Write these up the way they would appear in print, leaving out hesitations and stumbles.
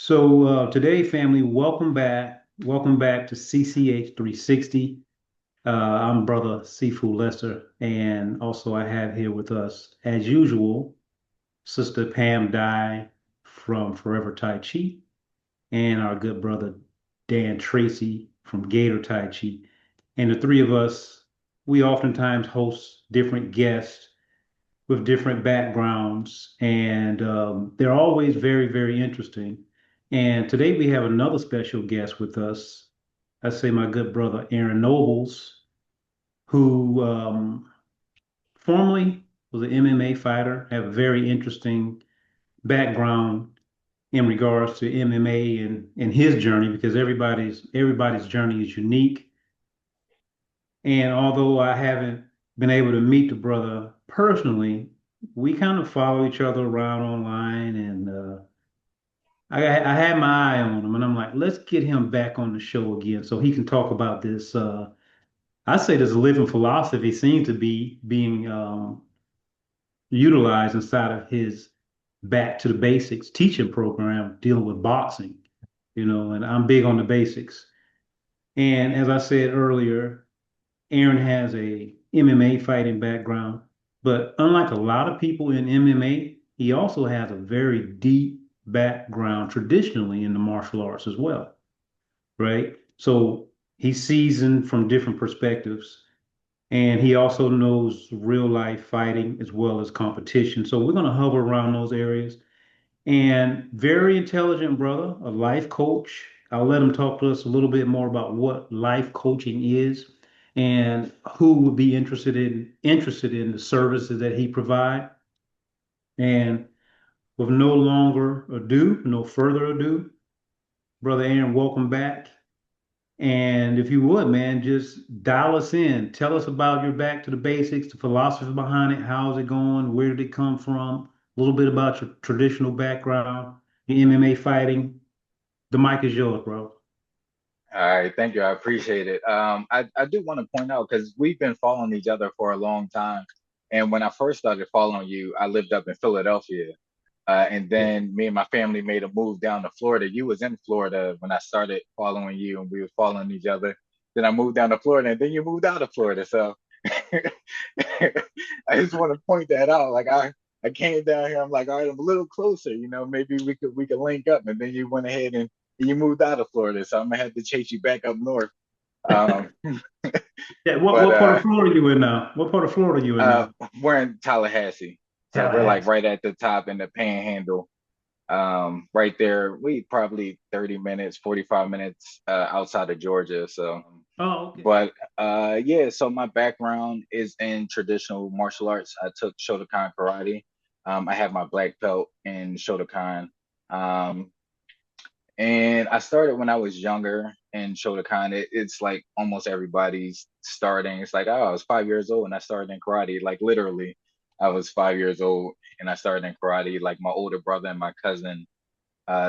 Today, family, welcome back. Welcome back to CCH 360. I'm Brother Sifu Lester, and also I have here with us, as usual, Sister Pam Dye from Forever Tai Chi, and our good brother Dan Tracy from Gator Tai Chi. And the three of us, we oftentimes host different guests with different backgrounds, and they're always very, very interesting. And today we have another special guest with us. I say my good brother Aaron Nobles, who formerly was an MMA fighter, have a very interesting background in regards to MMA and his journey because everybody's journey is unique. And although I haven't been able to meet the brother personally, we kind of follow each other around online, and I had my eye on him, and I'm like, let's get him back on the show again so he can talk about this. I say this living philosophy seems to be being utilized inside of his Back to the Basics teaching program dealing with boxing, and I'm big on the basics. And as I said earlier, Aaron has a MMA fighting background, but unlike a lot of people in MMA, he also has a very deep background traditionally in the martial arts as well, right? So he's seasoned from different perspectives, and he also knows real life fighting as well as competition. So we're going to hover around those areas. And very intelligent brother, a life coach. I'll let him talk to us a little bit more about what life coaching is and who would be interested in the services that he provide. And with no further ado, brother Aaron, welcome back. And if you would, man, just dial us in. Tell us about your back to the basics, the philosophy behind it. How's it going? Where did it come from? A little bit about your traditional background, your MMA fighting. The mic is yours, bro. All right, thank you. I appreciate it. I do want to point out because we've been following each other for a long time. And when I first started following you, I lived up in Philadelphia. And Yeah. then me and my family made a move down to Florida. You was in Florida when I started following you and we were following each other. Then I moved down to Florida and then you moved out of Florida. So I just want to point that out. I came down here, I'm like, all right, I'm a little closer, maybe we could link up. And then you went ahead and you moved out of Florida. So I'm gonna have to chase you back up north. Um, Yeah. What but what part of Florida you in now? What part of Florida you in uh, now? we're in Tallahassee. So we're like Tallahassee. right at the top in the panhandle. Right there, we probably 30 minutes, 45 minutes outside of Georgia. So, Oh, okay. but yeah, so my background is in traditional martial arts. I took Shotokan karate. I have my black belt in Shotokan. Um, and I started when I was younger in Shotokan. It's like almost everybody's starting. It's like, oh, I was 5 years old and I started in karate. Like literally, I was 5 years old and I started in karate. Like my older brother and my cousin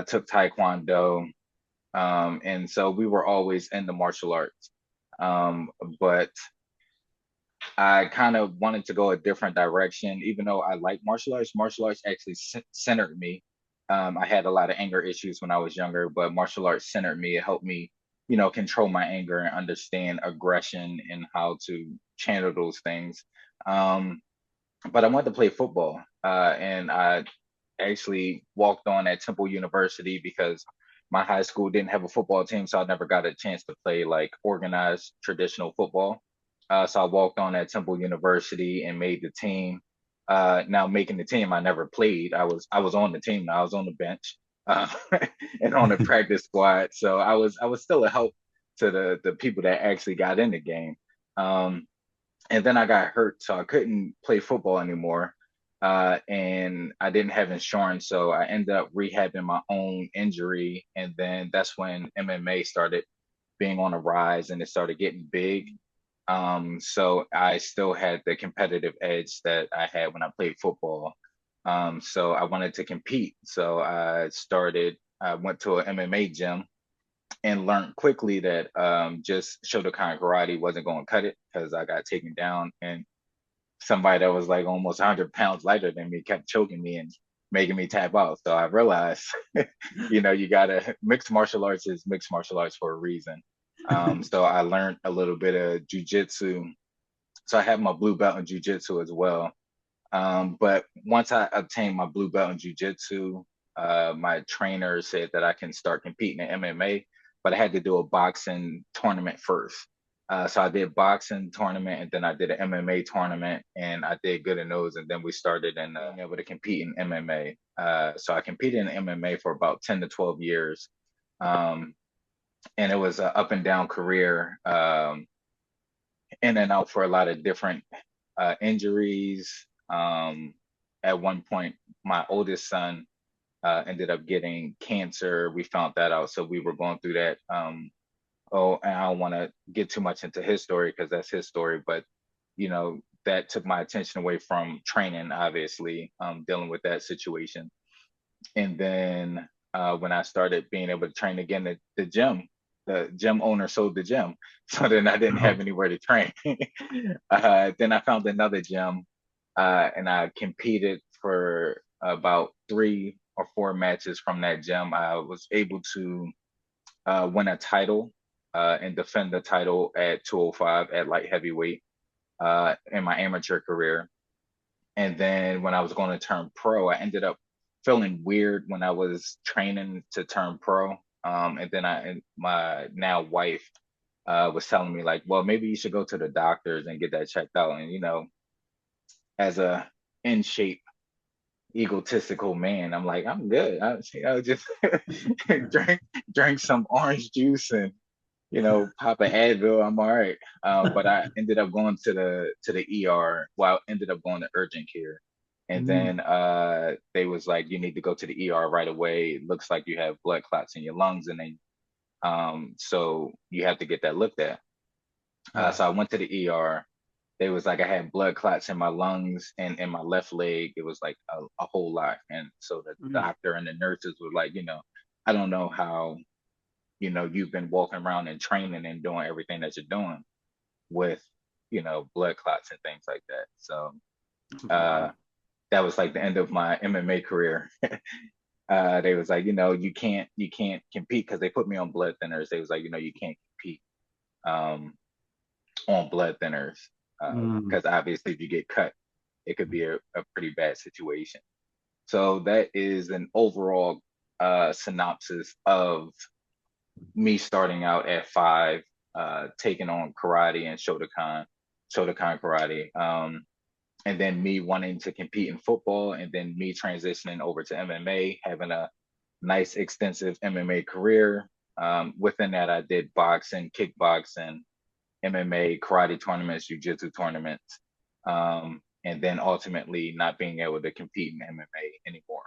took Taekwondo. And so we were always in the martial arts. Um, but I kind of wanted to go a different direction, even though I like martial arts. Martial arts actually centered me. I had a lot of anger issues when I was younger, but martial arts centered me. It helped me, control my anger and understand aggression and how to channel those things. Um, but I wanted to play football, and I actually walked on at Temple University because my high school didn't have a football team, so I never got a chance to play like organized traditional football. So I walked on at Temple University and made the team. Now making the team, I never played. I was on the team. I was on the bench uh, and on the practice squad. So I was still a help to the people that actually got in the game. Um, and then I got hurt, so I couldn't play football anymore. And I didn't have insurance, so I ended up rehabbing my own injury. And then that's when MMA started being on a rise and it started getting big. So I still had the competitive edge that I had when I played football. So I wanted to compete. So I went to an MMA gym and learned quickly that just Shotokan karate wasn't going to cut it because I got taken down and somebody that was like almost 100 pounds lighter than me kept choking me and making me tap out. So I realized, you gotta mixed martial arts is mixed martial arts for a reason. So I learned a little bit of jujitsu. So I have my blue belt in jujitsu as well. But once I obtained my blue belt in jujitsu, my trainer said that I can start competing in MMA, but I had to do a boxing tournament first. So I did boxing tournament and then I did an MMA tournament and I did good in those. And then we started in being able to compete in MMA. So I competed in MMA for about 10 to 12 years. Um, and it was an up and down career, in and out for a lot of different injuries. At one point, my oldest son ended up getting cancer. We found that out, so we were going through that. Oh, and I don't want to get too much into his story because that's his story, but that took my attention away from training, obviously, dealing with that situation. And then when I started being able to train again, the gym owner sold the gym. So then I didn't have Oh, anywhere to train. Then I found another gym and I competed for about 3 or 4 matches from that gym. I was able to win a title and defend the title at 205 at light heavyweight in my amateur career. And then when I was going to turn pro, I ended up feeling weird when I was training to turn pro. And then and my now wife was telling me like, well, maybe you should go to the doctors and get that checked out. And as a in shape, egotistical man, I'm like, I'm good. Just drink some orange juice and pop an Advil, I'm all right. But I ended up going to the ER. Well, I ended up going to urgent care. And mm, then they was like, you need to go to the ER right away. It looks like you have blood clots in your lungs, and then so you have to get that looked at. wow. So I went to the ER. They was like I had blood clots in my lungs and in my left leg. It was like a whole lot. And so the Mm. doctor and the nurses were like, I don't know how you've been walking around and training and doing everything that you're doing with blood clots and things like that. So uh Wow. that was like the end of my MMA career. They was like, you can't compete because they put me on blood thinners. They was like, you can't compete um on blood thinners Mm. because obviously if you get cut, it could be a pretty bad situation. So that is an overall synopsis of me starting out at 5, taking on karate and Shotokan karate, and then me wanting to compete in football, and then me transitioning over to MMA, having a nice extensive MMA career. Within that, I did boxing, kickboxing, MMA, karate tournaments, jiu-jitsu tournaments, and then ultimately not being able to compete in MMA anymore.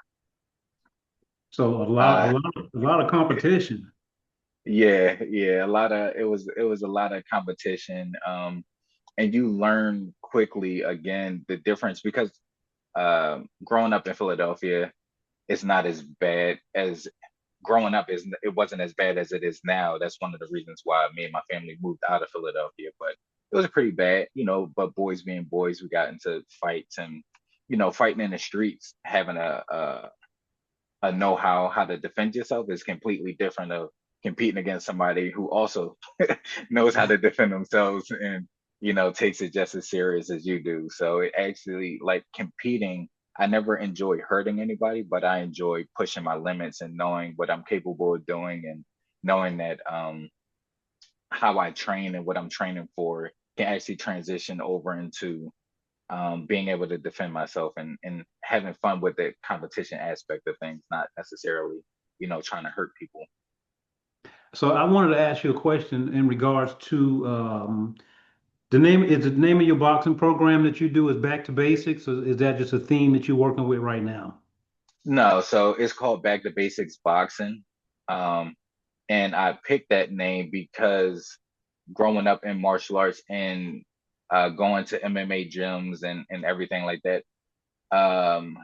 So Uh, a lot of competition. yeah, it was a lot of competition, and you learn quickly again the difference because growing up in Philadelphia, it's not as bad as growing up is it wasn't as bad as it is now. That's one of the reasons why me and my family moved out of Philadelphia. But it was pretty bad, but boys being boys, we got into fights and fighting in the streets, having a know-how to defend yourself is completely different of competing against somebody who also knows how to defend themselves and takes it just as serious as you do. So it actually like competing, I never enjoy hurting anybody, but I enjoy pushing my limits and knowing what I'm capable of doing and knowing that how I train and what I'm training for can actually transition over into being able to defend myself and having fun with the competition aspect of things, not necessarily, trying to hurt people. So I wanted to ask you a question in regards to the name of your boxing program that you do is Back to Basics, or is that just a theme that you're working with right now? No, so it's called Back to Basics Boxing. Um, and I picked that name because growing up in martial arts and going to MMA gyms and everything like that, um,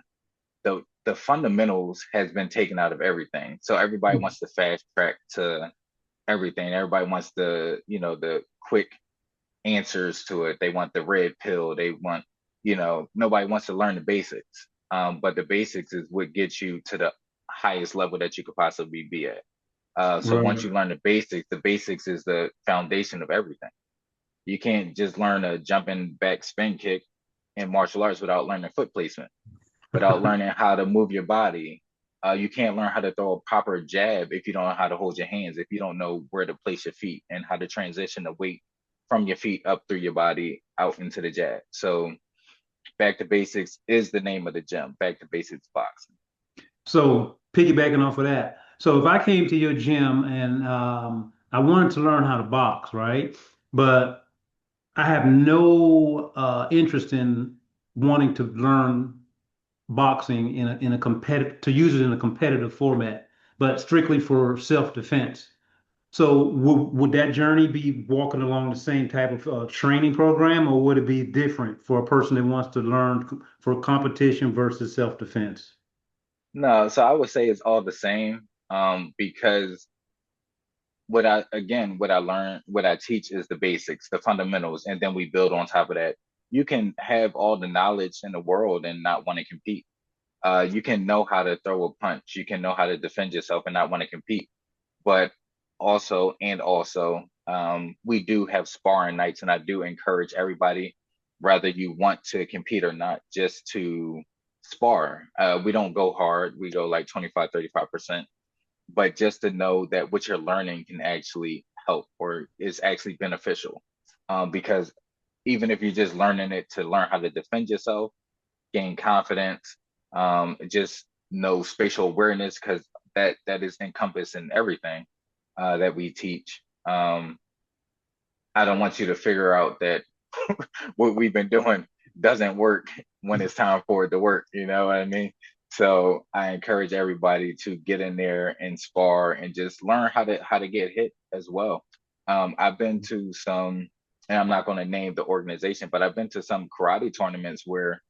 the fundamentals has been taken out of everything. So everybody wants to fast track to everything. Everybody wants the quick answers to it. They want the red pill. They want, nobody wants to learn the basics. but the basics is what gets you to the highest level that you could possibly be at. So once Right. you learn the basics is the foundation of everything. You can't just learn a jumping back spin kick in martial arts without learning foot placement, without learning how to move your body. You can't learn how to throw a proper jab if you don't know how to hold your hands, if you don't know where to place your feet and how to transition the weight from your feet up through your body out into the jab. So back to basics is the name of the gym. Back to basics boxing. So piggybacking off of that, so if I came to your gym and I wanted to learn how to box, right? But I have no interest in wanting to learn boxing in a competitive to use it in a competitive format, but strictly for self-defense. So would that journey be walking along the same type of training program, or would it be different for a person that wants to learn for competition versus self-defense? No, so I would say it's all the same, because what I learn, what I teach is the basics, the fundamentals, and then we build on top of that. You can have all the knowledge in the world and not want to compete. You can know how to throw a punch, you can know how to defend yourself and not want to compete. But also, we do have sparring nights, and I do encourage everybody, whether you want to compete or not, just to spar. We don't go hard, we go like 25, 35%, but just to know that what you're learning can actually help or is actually beneficial. Because even if you're just learning it to learn how to defend yourself, gain confidence, just know spatial awareness, because that is encompassed in everything that we teach. I don't want you to figure out that what we've been doing doesn't work when it's time for it to work. You know what I mean? So I encourage everybody to get in there and spar and just learn how to get hit as well. I've been to some, and I'm not going to name the organization, but I've been to some karate tournaments where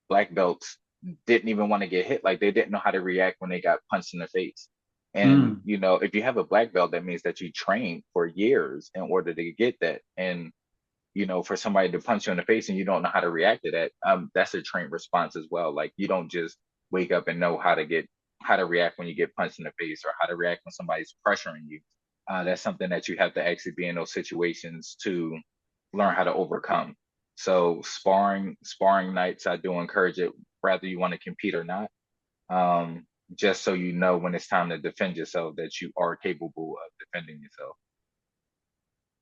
black belts didn't even want to get hit. Like they didn't know how to react when they got punched in the face. And Mm. you know, if you have a black belt, that means that you trained for years in order to get that. And you know, for somebody to punch you in the face and you don't know how to react to that, that's a trained response as well. Like you don't just wake up and know how to react when you get punched in the face or how to react when somebody's pressuring you. That's something that you have to actually be in those situations to learn how to overcome. So sparring nights, I do encourage it, whether you want to compete or not. Um, just so you know when it's time to defend yourself that you are capable of defending yourself.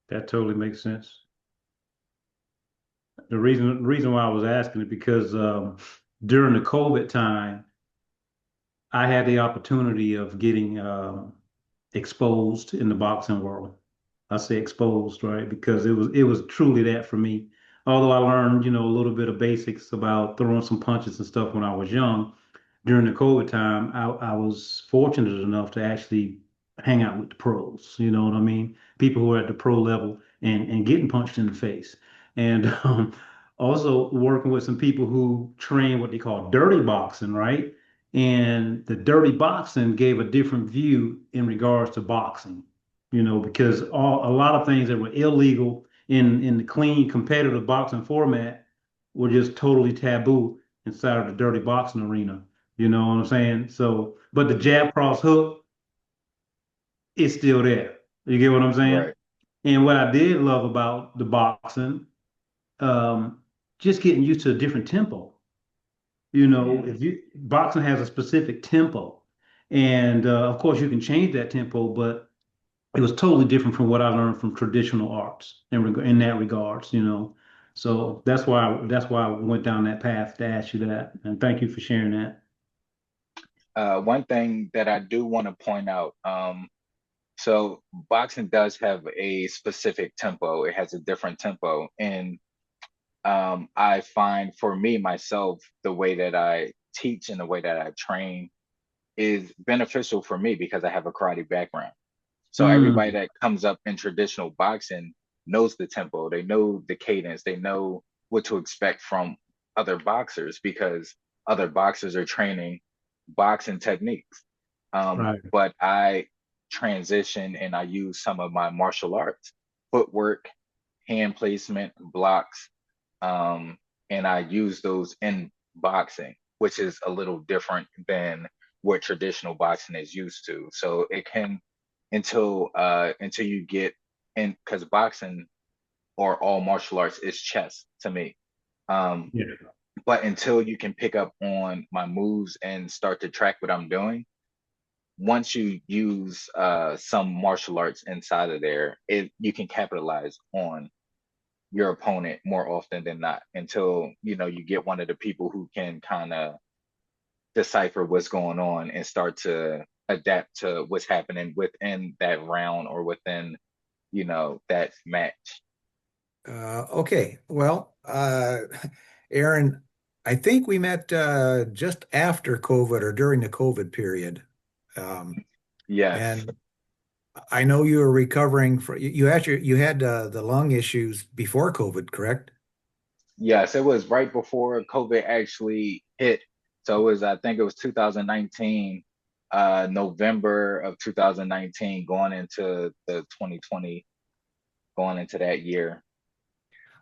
That totally makes sense. The reason why I was asking it because during the COVID time, I had the opportunity of getting exposed in the boxing world. I say exposed, right? Because it was truly that for me. Although I learned, a little bit of basics about throwing some punches and stuff when I was young, during the COVID time, I was fortunate enough to actually hang out with the pros. You know what I mean? People who are at the pro level and getting punched in the face. And also working with some people who train what they call dirty boxing, right? And the dirty boxing gave a different view in regards to boxing, because a lot of things that were illegal in the clean competitive boxing format were just totally taboo inside of the dirty boxing arena. You know what I'm saying? So, but the jab cross hook is still there. You get what I'm saying? Right. And what I did love about the boxing, um, just getting used to a different tempo. Hmm. If you boxing has a specific tempo, and of course you can change that tempo, but it was totally different from what I learned from traditional arts in that regards. So that's why I went down that path to ask you that, and thank you for sharing that. One thing that I do want to point out, so boxing does have a specific tempo. It has a different tempo, and I find for me myself, the way that I teach and the way that I train is beneficial for me because I have a karate background. So everybody Mm, that comes up in traditional boxing knows the tempo, they know the cadence, they know what to expect from other boxers because other boxers are training boxing techniques. right. But I transition and I use some of my martial arts, footwork, hand placement, blocks, and I use those in boxing which is a little different than what traditional boxing is used to. So it can until you get in, because boxing or all martial arts is chess to me. Um, Yeah. but until you can pick up on my moves and start to track what I'm doing, once you use some martial arts inside of there, it you can capitalize on your opponent more often than not until you get one of the people who can kind of decipher what's going on and start to adapt to what's happening within that round or within that match. Okay. Well, Aaron, I think we met just after COVID or during the COVID period. Um, Yes. and I know you were recovering for you had the lung issues before COVID, correct? Yes, it was right before COVID actually hit. So it was, I think it was 2019, November of 2019, going into the 2020, going into that year.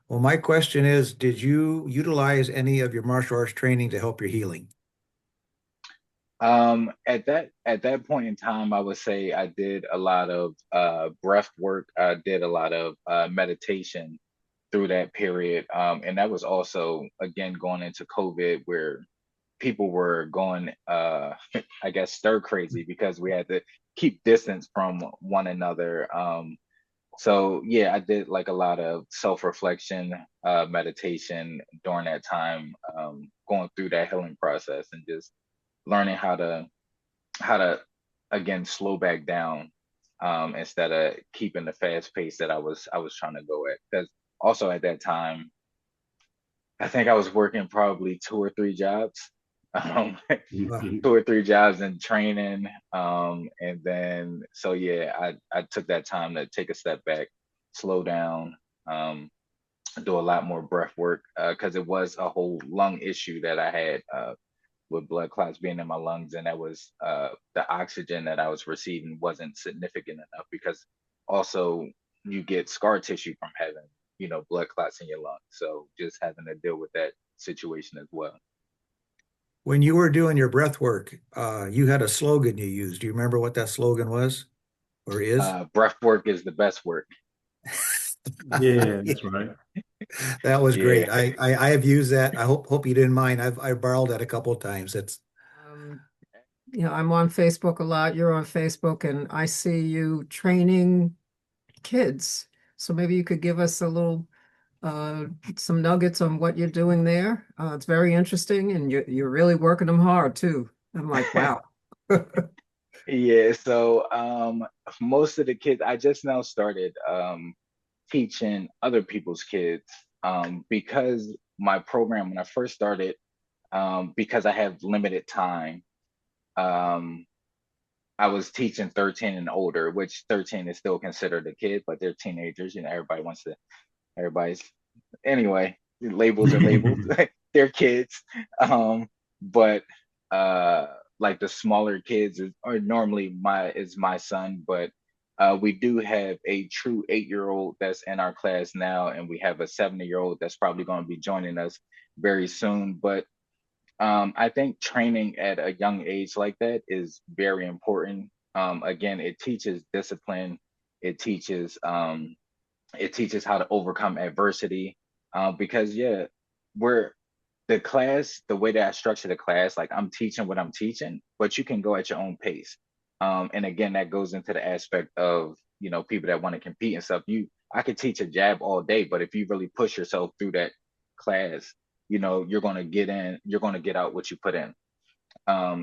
Well, my question is, did you utilize any of your martial arts training to help your healing? At that point in time, I would say I did a lot of breath work. I did a lot of meditation through that period. And that was also again going into COVID where people were going I guess stir crazy because we had to keep distance from one another. So yeah, I did like a lot of self-reflection, meditation during that time, going through that healing process and just learning how to again slow back down, instead of keeping the fast pace that I was trying to go at. Because also at that time, I think I was working probably two or three jobs, um, Uh, two or three jobs in training, and then so yeah, I took that time to take a step back, slow down, um, do a lot more breath work because it was a whole lung issue that I had. With blood clots being in my lungs, and that was the oxygen that I was receiving wasn't significant enough because also you get scar tissue from having blood clots in your lungs. So just having to deal with that situation as well. when you were doing your breath work, you had a slogan you used. Do you remember what that slogan was or is? Breath work is the best work. Yeah, that's right. That was Yeah. great. I have used that. I hope you didn't mind. I borrowed that a couple of times. It's Um, I'm on Facebook a lot. You're on Facebook, and I see you training kids. So maybe you could give us a little, uh, some nuggets on what you're doing there. It's very interesting, and you're really working them hard too. I'm like, wow. Yeah, so most of the kids I just now started teaching other people's kids, because my program when I first started, because I have limited time, um, I was teaching 13 and older, which 13 is still considered a kid, but they're teenagers. Everybody's, anyway, labels are labels. They're kids. But uh, like the smaller kids are normally my son, but we do have a true 8-year old that's in our class now, and we have a 70-year-old that's probably going to be joining us very soon. But I think training at a young age like that is very important. Again, it teaches discipline. It teaches um, it teaches how to overcome adversity. Because yeah, we're the way that I structure the class, like I'm teaching what I'm teaching, but you can go at your own pace. And again, that goes into the aspect of people that want to compete and stuff. I could teach a jab all day, but if you really push yourself through that class, you're going to get in, you're going to get out what you put in.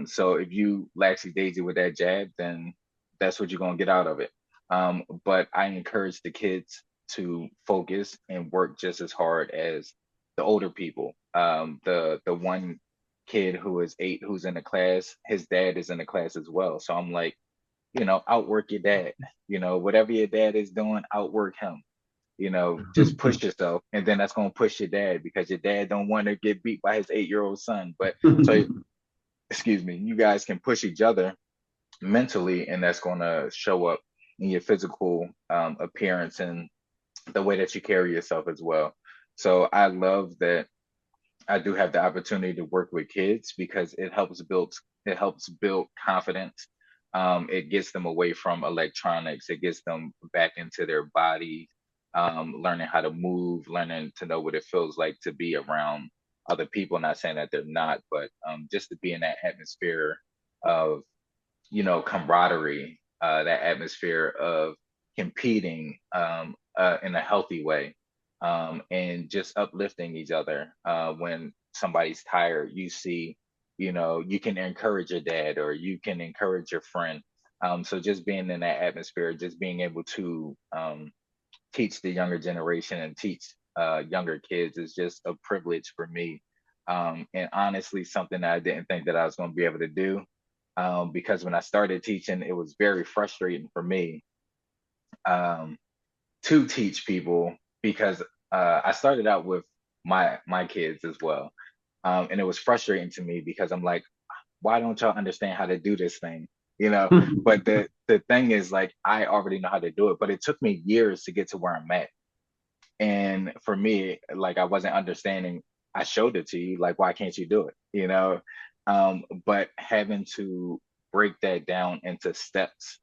So if you laxy daisy with that jab, then that's what you're gonna get out of it. But I encourage the kids to focus and work just as hard as the older people. The one kid who is 8 who's in the class, his dad is in the class as well. So I'm like, outwork your dad. Whatever your dad is doing, outwork him. Just push yourself, and then that's gonna push your dad because your dad don't want to get beat by his 8-year-old son. But so excuse me, you guys can push each other mentally, and that's going to show up in your physical appearance and the way that you carry yourself as well. So I love that I do have the opportunity to work with kids because it helps build confidence. It gets them away from electronics. It gets them back into their body, learning how to move, learning to know what it feels like to be around other people. Not saying that they're not, but just to be in that atmosphere of camaraderie, that atmosphere of competing in a healthy way, and just uplifting each other. When somebody's tired, you see, you can encourage your dad or you can encourage your friend. So just being in that atmosphere, just being able to teach the younger generation and teach younger kids is just a privilege for me. And honestly, something that I didn't think that I was going to be able to do, because when I started teaching, it was very frustrating for me um, to teach people because I started out with my kids as well, and it was frustrating to me because I'm like, why don't y'all understand how to do this thing? You know, but the thing is, like, I already know how to do it, but it took me years to get to where I'm at. And for me, like, I wasn't understanding. I showed it to you, like, why can't you do it? But having to break that down into steps,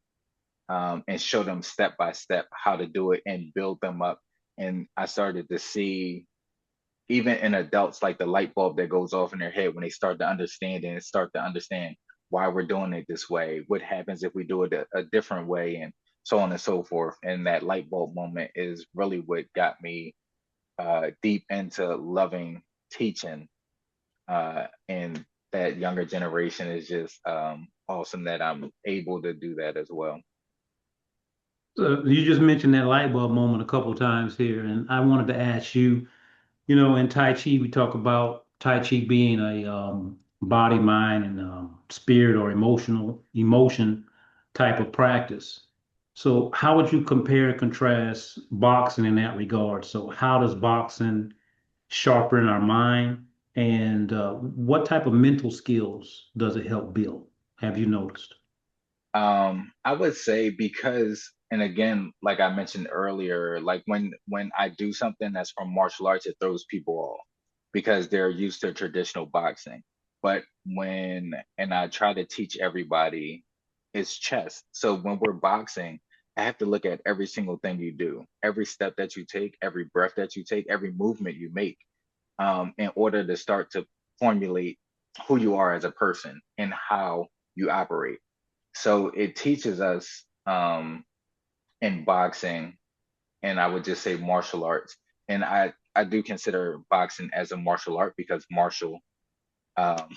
and show them step by step how to do it and build them up. And I started to see, even in adults, like the light bulb that goes off in their head when they start to understand and start to understand why we're doing it this way, what happens if we do it a different way, and so on and so forth. And that light bulb moment is really what got me deep into loving teaching. And that younger generation is just awesome that I'm able to do that as well. So you just mentioned that light bulb moment a couple times here, and I wanted to ask you, in Tai Chi, we talk about Tai Chi being a body, mind, and spirit or emotion type of practice. So how would you compare and contrast boxing in that regard? So how does boxing sharpen our mind, and what type of mental skills does it help build? Have you noticed? I would say because, and again, like I mentioned earlier, like when I do something that's from martial arts, it throws people off because they're used to traditional boxing. But and I try to teach everybody, it's chess. So when we're boxing, I have to look at every single thing you do, every step that you take, every breath that you take, every movement you make, in order to start to formulate who you are as a person and how you operate. So it teaches us, in boxing, and I would just say martial arts. And I do consider boxing as a martial art because um,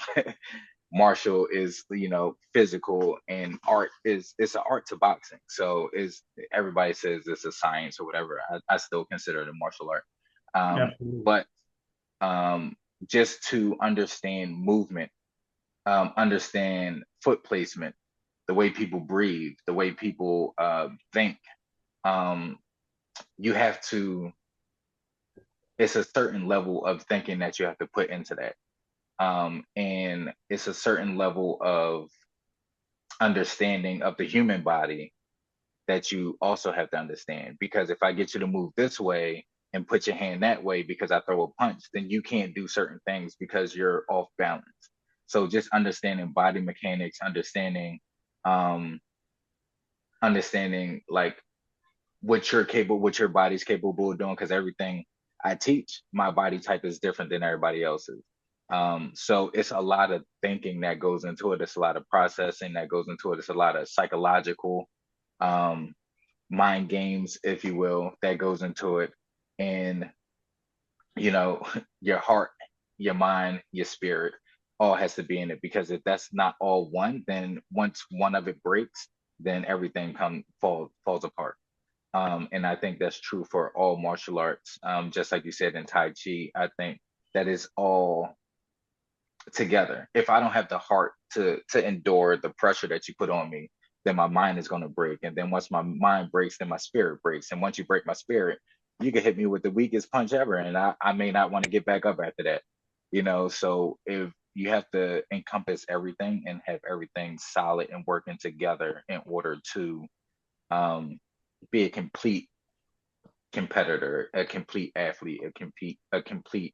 martial is, physical, and art is, it's an art to boxing. So is everybody says it's a science or whatever. I still consider it a martial art. Absolutely. But um, just to understand movement, understand foot placement, the way people breathe, the way people think. Um, you have to, it's a certain level of thinking that you have to put into that. And it's a certain level of understanding of the human body that you also have to understand. Because if I get you to move this way and put your hand that way because I throw a punch, then you can't do certain things because you're off balance. So just understanding body mechanics, um, understanding like what your body's capable of doing, because everything I teach, my body type is different than everybody else's. So it's a lot of thinking that goes into it. It's a lot of processing that goes into it. It's a lot of psychological um, mind games, if you will, that goes into it. And you know, your heart, your mind, your spirit, all has to be in it, because if that's not all one, then once one of it breaks, then everything falls apart. And I think that's true for all martial arts. Just like you said in Tai Chi, I think that is all together. If I don't have the heart to endure the pressure that you put on me, then my mind is going to break. And then once my mind breaks, then my spirit breaks. And once you break my spirit, you can hit me with the weakest punch ever, and I may not want to get back up after that. So if you have to encompass everything and have everything solid and working together in order to um, be a complete competitor, a complete athlete, a complete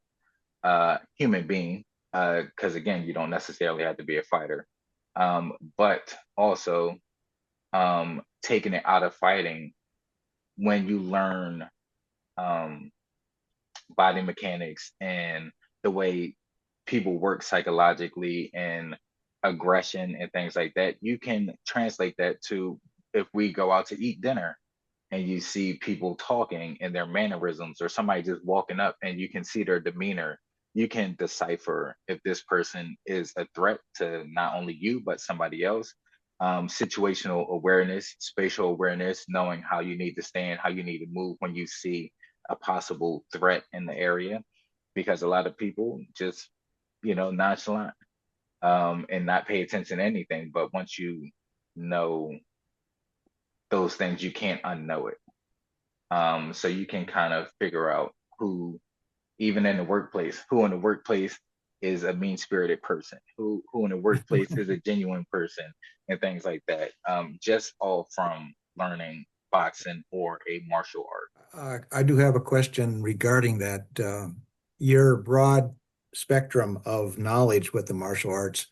human being, because again, you don't necessarily have to be a fighter, but also taking it out of fighting when you learn um, body mechanics and the way people work psychologically and aggression and things like that, you can translate that to if we go out to eat dinner and you see people talking and their mannerisms or somebody just walking up and you can see their demeanor, you can decipher if this person is a threat to not only you but somebody else. Situational awareness, spatial awareness, knowing how you need to stand, how you need to move when you see a possible threat in the area, because a lot of people just, nonchalant, and not pay attention to anything. But once you know those things, you can't unknow it. So you can kind of figure out who, even in the workplace, who in the workplace is a mean-spirited person, who in the workplace is a genuine person, and things like that. Just all from learning boxing or a martial art. I do have a question regarding that. Your broad spectrum of knowledge with the martial arts,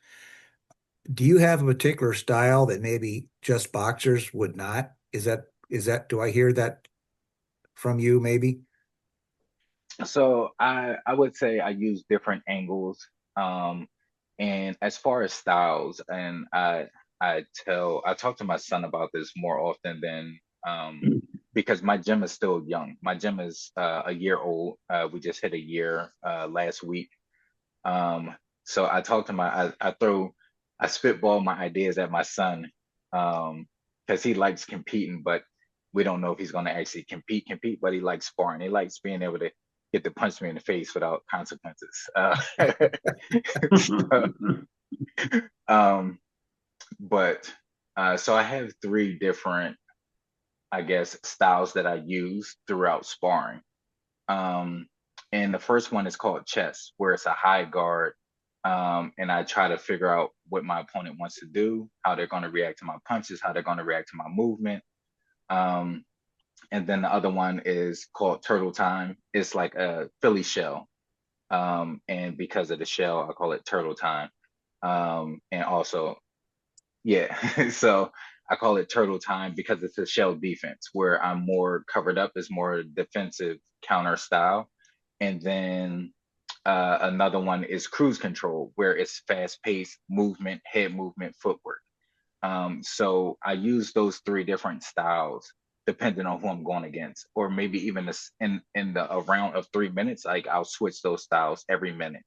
do you have a particular style that maybe just boxers would not? Do I hear that from you maybe? So I would say I use different angles. Um, and as far as styles, and I talk to my son about this more often than because my gym is still young. My gym is a year old. We just hit a year last week. So I talk to I spitball my ideas at my son, because he likes competing, but we don't know if he's going to actually compete, but he likes sparring. He likes being able to get to punch me in the face without consequences. So, um, but so I have three different, I guess, styles that I use throughout sparring. Um, and the first one is called chess, where it's a high guard. And I try to figure out what my opponent wants to do, how they're going to react to my punches, how they're going to react to my movement. Um, and then the other one is called turtle time. It's like a Philly shell. And because of the shell, I call it turtle time. And also, yeah, so I call it turtle time because it's a shell defense where I'm more covered up, is more defensive counter style. And then another one is cruise control, where it's fast paced movement, head movement, footwork. So I use those three different styles depending on who I'm going against, or maybe even in the a round of 3 minutes, like I'll switch those styles every minute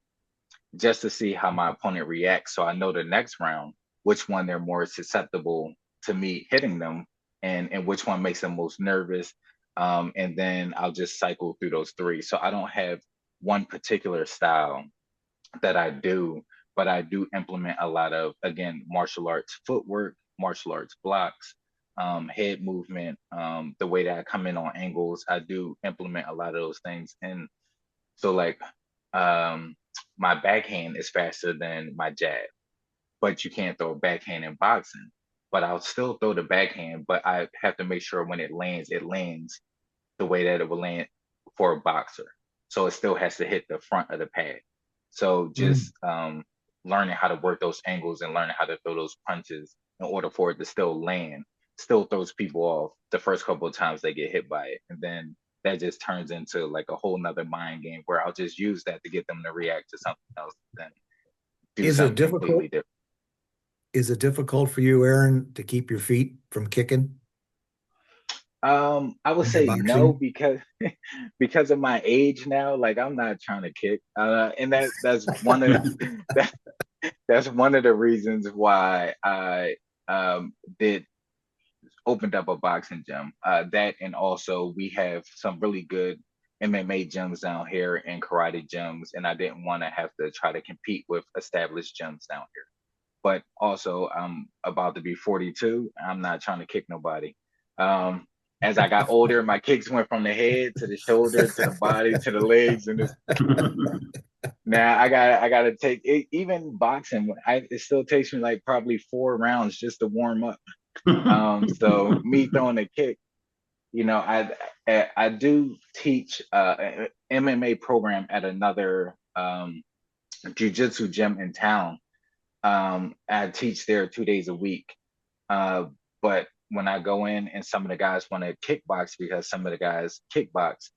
just to see how my opponent reacts. So I know the next round which one they're more susceptible to me hitting them, and which one makes them most nervous. And then I'll just cycle through those three. So I don't have one particular style that I do, but I do implement a lot of, again, martial arts footwork, martial arts blocks, head movement, the way that I come in on angles. I do implement a lot of those things. And so, like, um, my backhand is faster than my jab, but you can't throw a backhand in boxing. But I'll still throw the backhand, but I have to make sure when it lands the way that it will land for a boxer. So it still has to hit the front of the pad. So Mm. just learning how to work those angles and learning how to throw those punches in order for it to still land, still throws people off the first couple of times they get hit by it. And then that just turns into like a whole nother mind game where I'll just use that to get them to react to something else, then do Is it something difficult? completely different. Is it difficult for you, Aaron, to keep your feet from kicking I would when you're say no boxing? because because of my age now. Like I'm not trying to kick, and that's one of that that's one of the reasons why I did opened up a boxing gym. That and also we have some really good MMA gyms down here and karate gyms, and I didn't want to have to try to compete with established gyms down here. But also, I'm about to be 42. I'm not trying to kick nobody. Um, as I got older, my kicks went from the head to the shoulder to the body to the legs, and it's now I got to take it, even boxing. It still takes me like probably 4 rounds just to warm up. So me throwing a kick, I do teach an MMA program at another jujitsu gym in town. I teach there 2 days a week. But when I go in and some of the guys want to kickbox because some of the guys kickbox,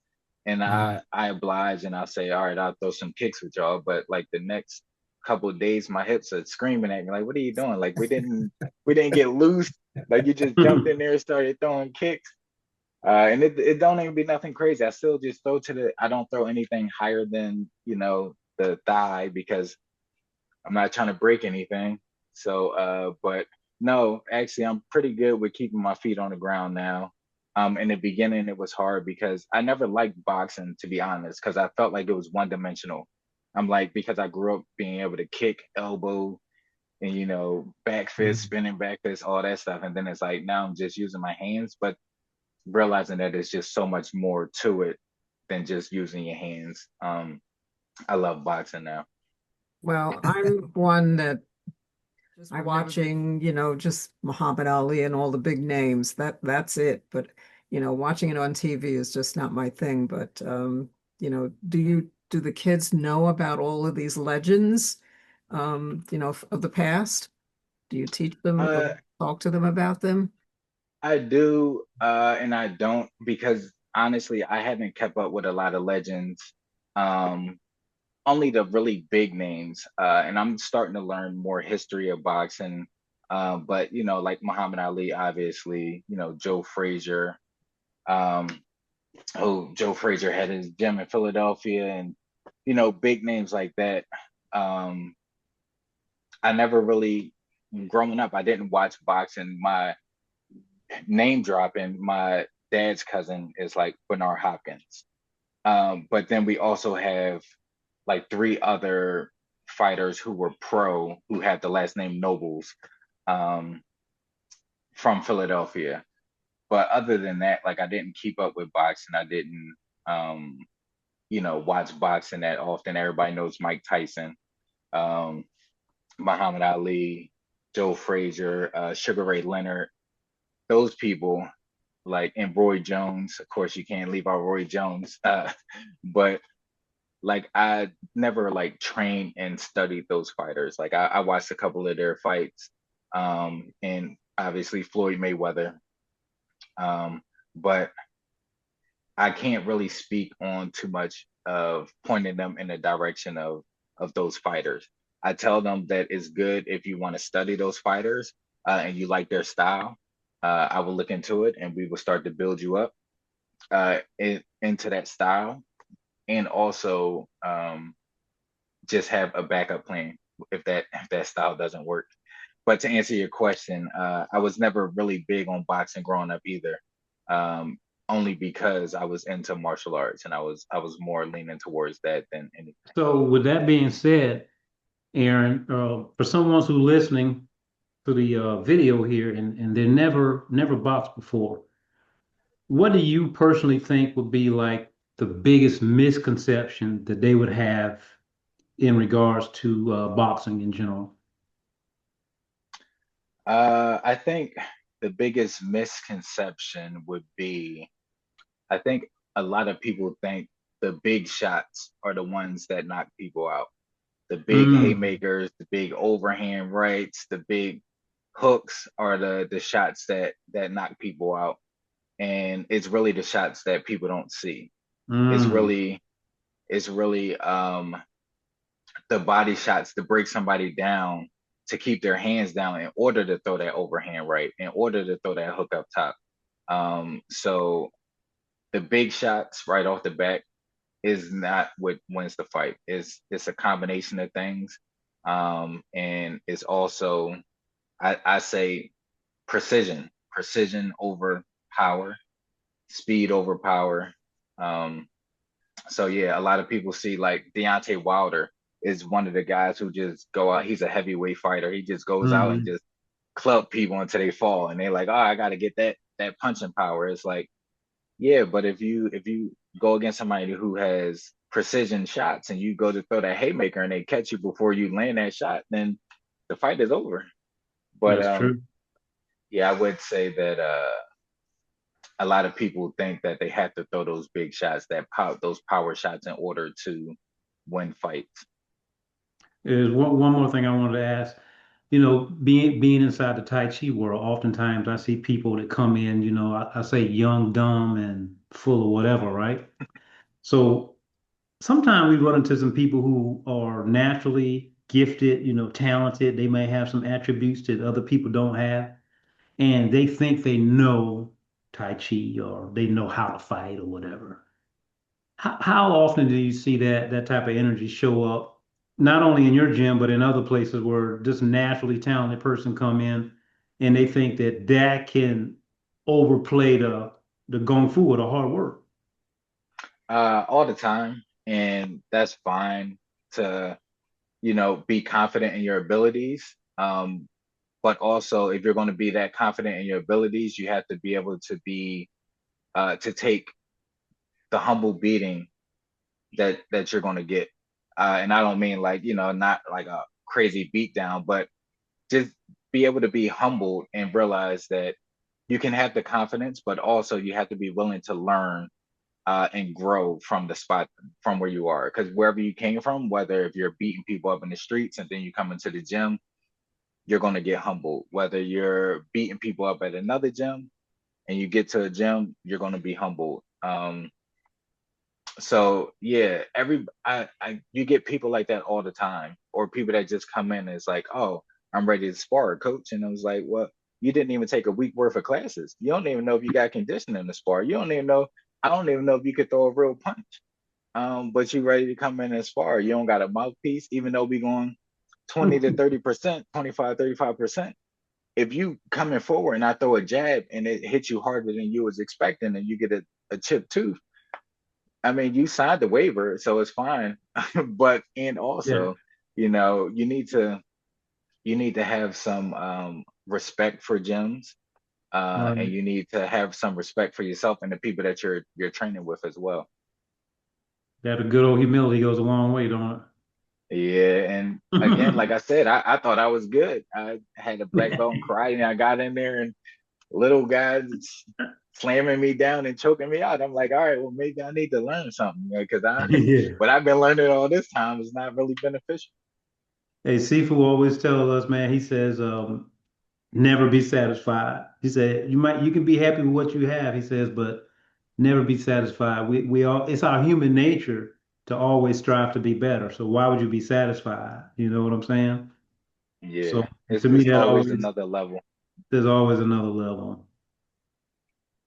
and Mhm. I oblige and I'll say, all right, I'll throw some kicks with y'all. But like the next couple of days, my hips are screaming at me like, what are you doing? Like we didn't get loose. Like you just jumped in there and started throwing kicks. And it don't even be nothing crazy. I still just throw to the. I don't throw anything higher than the thigh because I'm not trying to break anything. So, but no, actually, I'm pretty good with keeping my feet on the ground now. In the beginning, it was hard because I never liked boxing, to be honest, because I felt like it was one dimensional. I'm like, because I grew up being able to kick, elbow, and back fist, Mhm. spinning back fist, all that stuff. And then it's like now I'm just using my hands, but realizing that there's just so much more to it than just using your hands. I love boxing now. Well, I'm one that just watching, just Muhammad Ali and all the big names. That's it. But, watching it on TV is just not my thing. But do the kids know about all of these legends, of the past? Do you teach them or Uh, talk to them about them? I do, and I don't because honestly, I haven't kept up with a lot of legends. Um, Only the really big names, and I'm starting to learn more history of boxing. But like Muhammad Ali, obviously, Joe Frazier. Um, Joe Frazier had his gym in Philadelphia, and big names like that. Um, I never really, growing up, I didn't watch boxing. My name dropping, my dad's cousin is like Bernard Hopkins. But then we also have like three other fighters who were pro who had the last name Nobles um, from Philadelphia. But other than that, like I didn't keep up with boxing. I didn't, um, watch boxing that often. Everybody knows Mike Tyson, um, Muhammad Ali, Joe Frazier, Sugar Ray Leonard. Those people like and Roy Jones. Of course, you can't leave out Roy Jones. But like I never like trained and studied those fighters. Like I watched a couple of their fights, and obviously Floyd Mayweather. Um, but I can't really speak on too much of pointing them in the direction of those fighters. I tell them that it's good if you want to study those fighters and you like their style. I will look into it and we will start to build you up into that style and also just have a backup plan if that style doesn't work. But to answer your question, I was never really big on boxing growing up either. Um, Only because I was into martial arts and I was more leaning towards that than anything. So with that being said, Aaron, for someone who's listening to the video here and they never boxed before, what do you personally think would be like the biggest misconception that they would have in regards to boxing in general? I think the biggest misconception would be I think a lot of people think the big shots are the ones that knock people out. The big Mm, haymakers, the big overhand rights, the big hooks are the shots that knock people out. And it's really the shots that people don't see. It's mm, really it's really the body shots to break somebody down to keep their hands down in order to throw that overhand right, in order to throw that hook up top. So the big shots right off the bat is not what wins the fight. It's a combination of things. And it's also I say precision over power, speed over power. Um, so yeah, a lot of people see like Deontay Wilder is one of the guys who just go out. He's a heavyweight fighter. He just goes out and mm. just club people until they fall, and they're like, oh, I got to get that punching power. It's like, yeah, but if you go against somebody who has precision shots and you go to throw that haymaker and they catch you before you land that shot, then the fight is over. But That's true. yeah, I would say that a lot of people think that they have to throw those big shots, those power shots in order to win fights. There's one more thing I wanted to ask. You know, being inside the Tai Chi world, oftentimes I see people that come in, you know, I say young, dumb, and full of whatever, right? So sometimes we run into some people who are naturally gifted, you know, talented. They may have some attributes that other people don't have, and they think they know Tai Chi or they know how to fight or whatever. How often do you see that type of energy show up, not only in your gym, but in other places where this naturally talented person come in and they think that that can overplay the Kung Fu or the hard work? All the time, and that's fine to, be confident in your abilities. But also, if you're going to be that confident in your abilities, you have to be able to to take the humble beating that you're going to get. And I don't mean like, not like a crazy beat down, but just be able to be humbled and realize that you can have the confidence, but also you have to be willing to learn and grow from the spot from where you are. Because wherever you came from, whether if you're beating people up in the streets and then you come into the gym, you're going to get humbled. Whether you're beating people up at another gym and you get to a gym, you're going to be humbled. So yeah, you get people like that all the time, or people that just come in and it's like, oh, I'm ready to spar, coach, and I was like, well, you didn't even take a week worth of classes. You don't even know if you got conditioning to spar. You don't even know. I don't even know if you could throw a real punch. But you ready to come in and spar. You don't got a mouthpiece, even though we going 20 to 30%, 25, 35%. If you coming forward and I throw a jab and it hits you harder than you was expecting and you get a chip tooth, I mean, you signed the waiver, so it's fine. But and Yeah, also, you need to have some respect for gyms, and right. you need to have some respect for yourself and the people that you're training with as well. That a good old humility goes a long way, don't Yeah, and again, it? like I said, I thought I was good. I had a black belt in karate, and I got in there, and little guys slamming me down and choking me out. I'm like, all right, well, maybe I need to learn something because Yeah. what I've been learning all this time is not really beneficial. Hey, Sifu always tells us, man, he says, never be satisfied. He said, you can be happy with what you have, he says, but never be satisfied. We all, it's our human nature to always strive to be better. So why would you be satisfied? You know what I'm saying? So Yeah, to me, it's that always always, another level. there's always another level.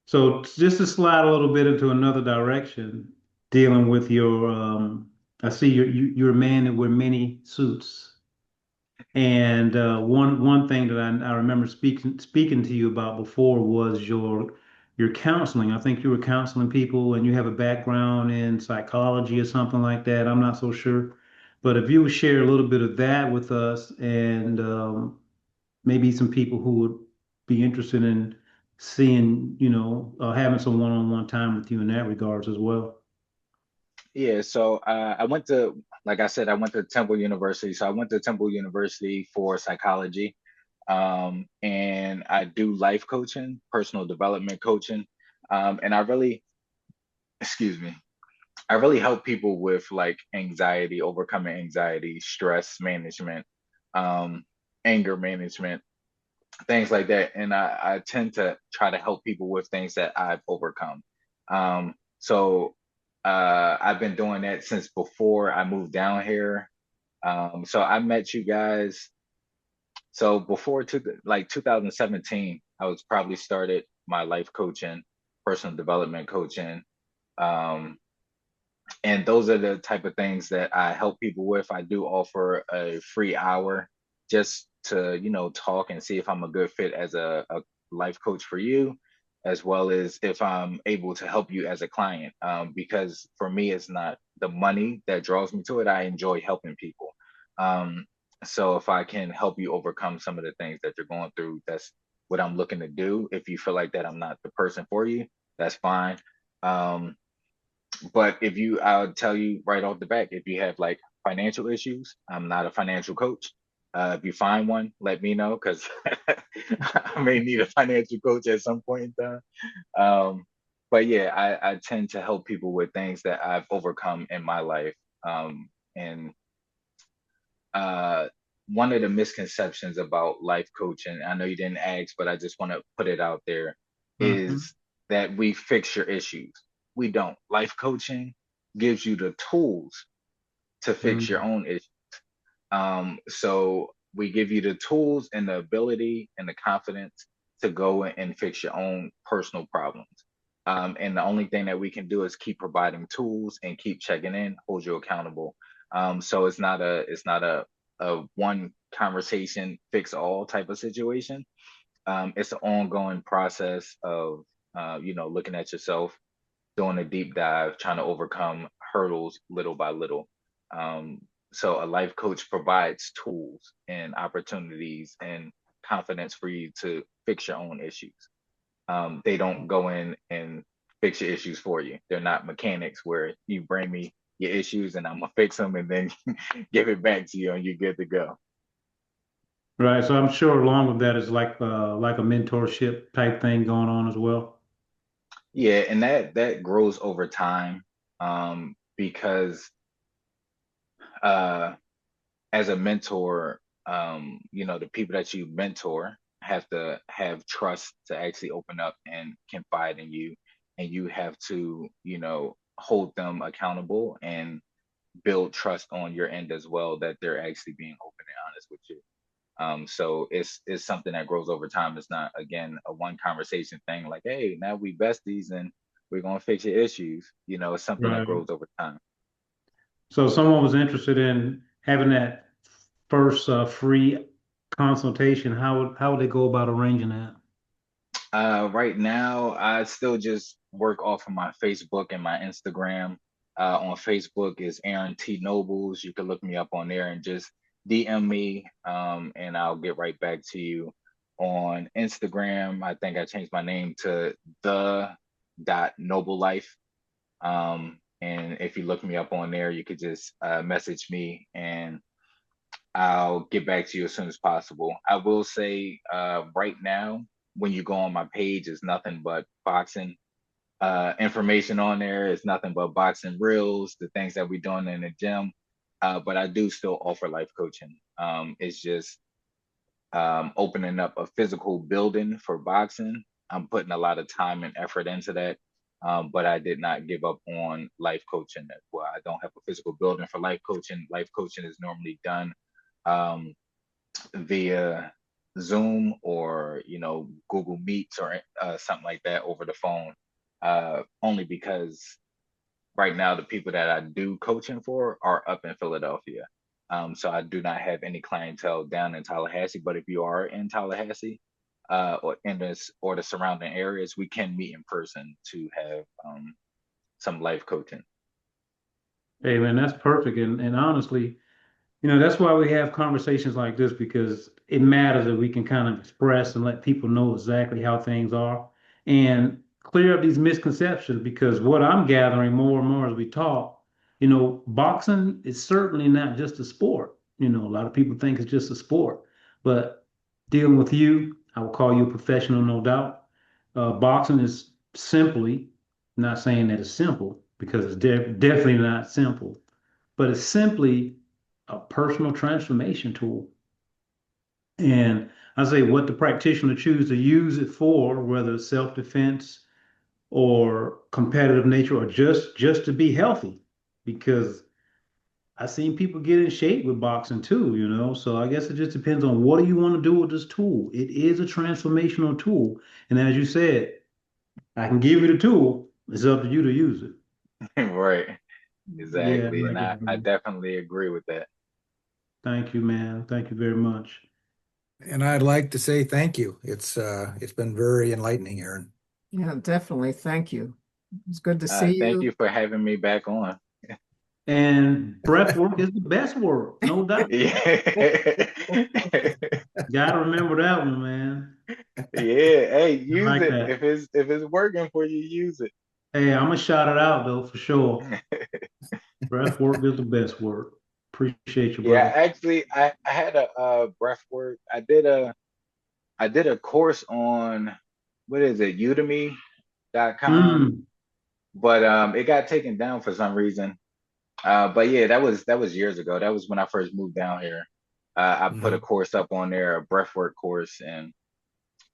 So just to slide a little bit into another direction, dealing with your, I see you're a man that wear many suits. And one thing that I remember speaking to you about before was your counseling. I think you were counseling people, and you have a background in psychology or something like that. I'm not so sure, but if you would share a little bit of that with us, and maybe some people who would be interested in seeing, having some one-on-one time with you in that regards as well. Yeah, so I went to, like I said, I went to Temple University. So I went to Temple University for psychology, and I do life coaching, personal development coaching, and excuse me, I really help people with like anxiety, overcoming anxiety, stress management, um, anger management, things like that. And I tend to try to help people with things that I've overcome. So I've been doing that since before I moved down here. So I met you guys. So before like 2017, I was probably started my life coaching, personal development coaching. Um, and those are the type of things that I help people with. I do offer a free hour just to, talk and see if I'm a good fit as a life coach for you, as well as if I'm able to help you as a client. Because for me, it's not the money that draws me to it. I enjoy helping people. Um, so if I can help you overcome some of the things that you're going through, that's what I'm looking to do. If you feel like that I'm not the person for you, that's fine. Um, but I'll tell you right off the back, if you have like financial issues, I'm not a financial coach. If you find one, let me know because I may need a financial coach at some point in time. But yeah, I tend to help people with things that I've overcome in my life. And uh, one of the misconceptions about life coaching, I know you didn't ask, but I just want to put it out there, Mhm. is that we fix your issues. We don't. Life coaching gives you the tools to fix your Mhm. own issues. So we give you the tools and the ability and the confidence to go and fix your own personal problems. And the only thing that we can do is keep providing tools and keep checking in, hold you accountable. So it's not a one conversation fix all type of situation. It's an ongoing process of looking at yourself, doing a deep dive, trying to overcome hurdles little by little. Um, so a life coach provides tools and opportunities and confidence for you to fix your own issues. They don't go in and fix your issues for you. They're not mechanics where you bring me your issues and I'm gonna fix them and then give it back to you and you're good to go. Right. So I'm sure along with that is like a mentorship type thing going on as well. Yeah, and that grows over time, because uh, as a mentor, the people that you mentor have to have trust to actually open up and confide in you, and you have to, hold them accountable and build trust on your end as well that they're actually being open and honest with you. So it's something that grows over time. It's not again a one conversation thing like, hey, now we besties and we're gonna fix your issues. It's something that Right. grows over time. So if someone was interested in having that first free consultation, how would they go about arranging that? Right now, I still just work off of my Facebook and my Instagram. On Facebook is Aaron T Nobles. You can look me up on there and just DM me, and I'll get right back to you. On Instagram, I think I changed my name to the dot noble life. And if you look me up on there, you could just message me and I'll get back to you as soon as possible. I will say right now, when you go on my page, it's nothing but boxing information on there. It's nothing but boxing reels, the things that we're doing in the gym. But I do still offer life coaching. It's just opening up a physical building for boxing. I'm putting a lot of time and effort into that. But I did not give up on life coaching as well. I don't have a physical building for life coaching. Life coaching is normally done um, via Zoom or Google Meets or something like that over the phone. Only because right now the people that I do coaching for are up in Philadelphia. So I do not have any clientele down in Tallahassee. But if you are in Tallahassee or in this or the surrounding areas, we can meet in person to have some life coaching. Hey man, that's perfect. And honestly, that's why we have conversations like this because it matters that we can kind of express and let people know exactly how things are and clear up these misconceptions because what I'm gathering more and more as we talk, boxing is certainly not just a sport. A lot of people think it's just a sport, but dealing with you, I will call you a professional, no doubt. Boxing is simply, not saying that it's simple because it's definitely not simple, but it's simply a personal transformation tool. And I say what the practitioner choose to use it for, whether it's self-defense or competitive nature or just to be healthy, because I've seen people get in shape with boxing too. So I guess it just depends on what do you want to do with this tool. It is a transformational tool. And as you said, I can give you the tool. It's up to you to use it. Right, Yeah, exactly. And like I definitely agree with that. thank you, man. Thank you very much. And I'd like to say thank you. It's been very enlightening, Aaron. Yeah, definitely. Thank you. It's good to see Thank you. you for having me back on. And breath work is the best work, no doubt. Yeah. Gotta remember that one, man. Yeah, hey, I use like it. that. If it's working for you, use it. Hey, I'm gonna shout it out though for sure. Breath work is the best work. Appreciate you, Yeah, brother. actually, I had a breath work. I did a course on what is it, udemy.com, Mm, but it got taken down for some reason. But yeah, that was years ago. That was when I first moved down here. I put a Mhm. course up on there, a breathwork course, and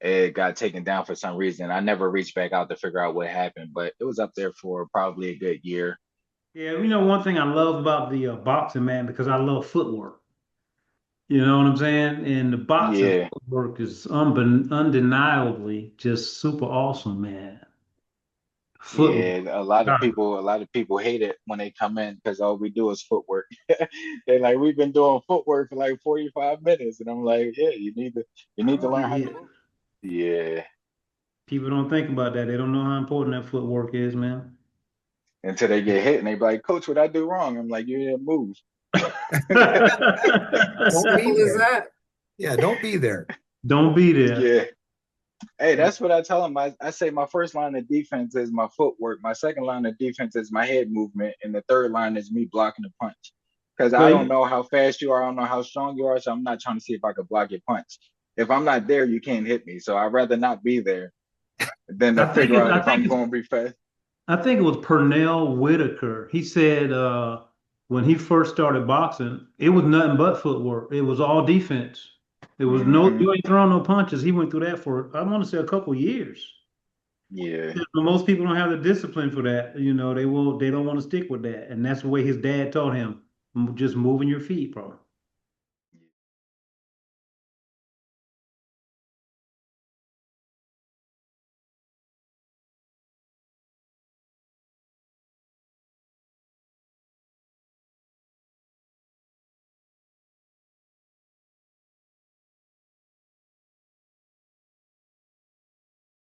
it got taken down for some reason. I never reached back out to figure out what happened, but it was up there for probably a good year. Yeah, one thing I love about the boxing, man, because I love footwork. You know what I'm saying? And the boxing Yeah, footwork is undeniably just super awesome, man. yeah. Footwork. A lot of people hate it when they come in because all we do is footwork. They're like, we've been doing footwork for like 45 minutes, and I'm like, yeah, you need to Oh learn how to yeah. move. Yeah. People don't think about that. They don't know how important that footwork is, man. Until they get hit and they be like, Coach, what I do wrong? I'm like, you didn't move. Don't be Simple as there. that. Yeah, don't be there. Don't be there. Yeah. Hey, that's what I tell them. I say my first line of defense is my footwork. My second line of defense is my head movement. And the third line is me blocking the punch. Because I don't Well, know how fast you are. I don't know how strong you are. So I'm not trying to see if I could block your punch. If I'm not there, you can't hit me. So I'd rather not be there than to I think figure it's out I if think I'm it's going to be fast. I think it was Pernell Whitaker. He said when he first started boxing, it was nothing but footwork. It was all defense. It was no, Hmm. you ain't throwing no punches. He went through that for, I want to say, a couple years. Yeah. Most people don't have the discipline for that. They don't want to stick with that. And that's the way his dad taught him. Just moving your feet, bro.